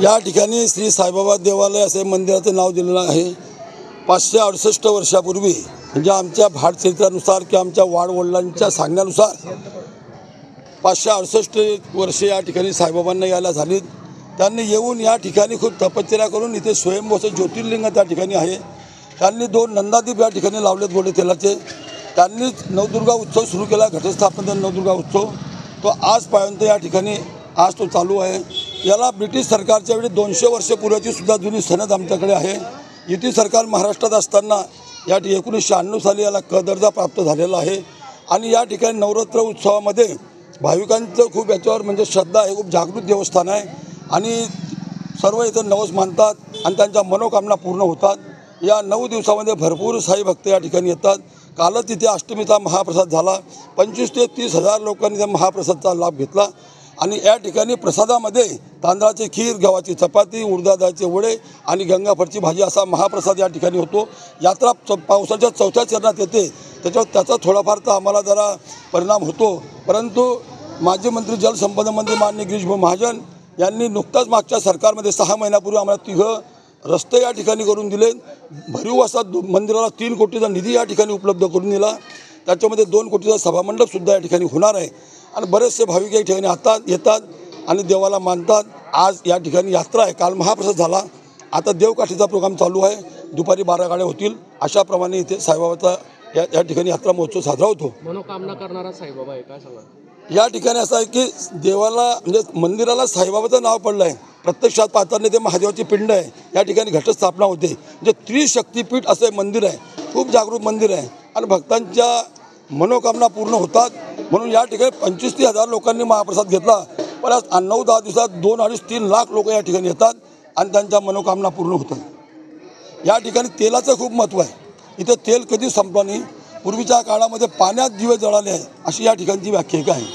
या ठिकाणी श्री साईबाबा देवालय असे मंदिराचं नाव दिलेलं आहे। 568 वर्षापूर्वी म्हणजे आमच्या भाटचरित्रानुसार किंवा आमच्या वाडवडिलांच्या सांगण्यानुसार 568 वर्षे या ठिकाणी साईबाबांना यायला झालीत। त्यांनी येऊन या ठिकाणी खूप तपश्चर्या करून इथे स्वयंभूचं ज्योतिर्लिंग त्या ठिकाणी आहे। त्यांनी 2 नंदादीप या ठिकाणी लावलेत गोडे तेलाचे। त्यांनी नवदुर्गा उत्सव सुरू केला, घटस्थापनेचा नवदुर्गा उत्सव तो आजपर्यंत या ठिकाणी आज तो चालू आहे। याला ब्रिटिश सरकारच्या वेळी 200 वर्षपूर्वीची सुद्धा जुनी सनद आमच्याकडे आहे। युती सरकार महाराष्ट्रात असताना या 1996 साली याला क दर्जा प्राप्त झालेला आहे। आणि या ठिकाणी नवरात्र उत्सवामध्ये भाविकांचं खूप याच्यावर म्हणजे श्रद्धा आहे, खूप जागृत देवस्थान आहे आणि सर्व इथं नवस मानतात आणि त्यांच्या मनोकामना पूर्ण होतात। या 9 दिवसामध्ये भरपूर साई भक्त या ठिकाणी येतात। कालच तिथे अष्टमीचा महाप्रसाद झाला। 25 ते 30 हजार लोकांनी त्या महाप्रसादाचा लाभ घेतला। आणि या ठिकाणी प्रसादामध्ये तांदळाची खीर, गव्हाची चपाती, उडदाचे वडे आणि गंगाफळची भाजी असा महाप्रसाद या ठिकाणी होतो। यात्रा पावसाच्या 4थ्या चरणात येते, त्याच्यावर त्याचा थोडाफार तर आम्हाला जरा परिणाम होतो। परंतु माजी मंत्री जलसंपदा मंत्री माननीय गिरीश भाऊ महाजन यांनी नुकताच मागच्या सरकारमध्ये 6 महिन्यापूर्वी आम्हाला 3 रस्ते या ठिकाणी करून दिले। भरीव असा मंदिराला 3 कोटीचा निधी या ठिकाणी उपलब्ध करून दिला। त्याच्यामध्ये 2 कोटीचा सभामंडपसुद्धा या ठिकाणी होणार आहे आणि बरेचसे भाविक या ठिकाणी येतात आणि देवाला मानतात। आज या ठिकाणी यात्रा आहे, काल महाप्रसाद झाला, आता देवकाठीचा प्रोग्राम चालू आहे, दुपारी 12 गाड्या होतील। अशाप्रमाणे इथे साईबाबाचा या ठिकाणी यात्रा महोत्सव साजरा होतो। मनोकामना करणारा साईबाबा आहे काय सांगा? या ठिकाणी असं आहे की देवाला म्हणजे मंदिराला साईबाबाचं नाव पडलं आहे। प्रत्यक्षात पाहताना ते महादेवाची पिंड आहे, या ठिकाणी घटस्थापना होते। म्हणजे त्रिशक्तीपीठ असं मंदिर आहे, खूप जागृत मंदिर आहे आणि भक्तांच्या मनोकामना पूर्ण होतात। म्हणून या ठिकाणी 25 ते 30 हजार लोकांनी महाप्रसाद घेतला। पण आज 9-10 दिवसात 2-2.5-3 लाख लोक या ठिकाणी येतात आणि त्यांच्या मनोकामना पूर्ण होतात। या ठिकाणी तेलाचं खूप महत्त्व आहे। इथे तेल कधी संपलं नाही। पूर्वीच्या काळामध्ये पाण्यात दिवे जळाले आहे अशी या ठिकाणची व्याख्या आहे।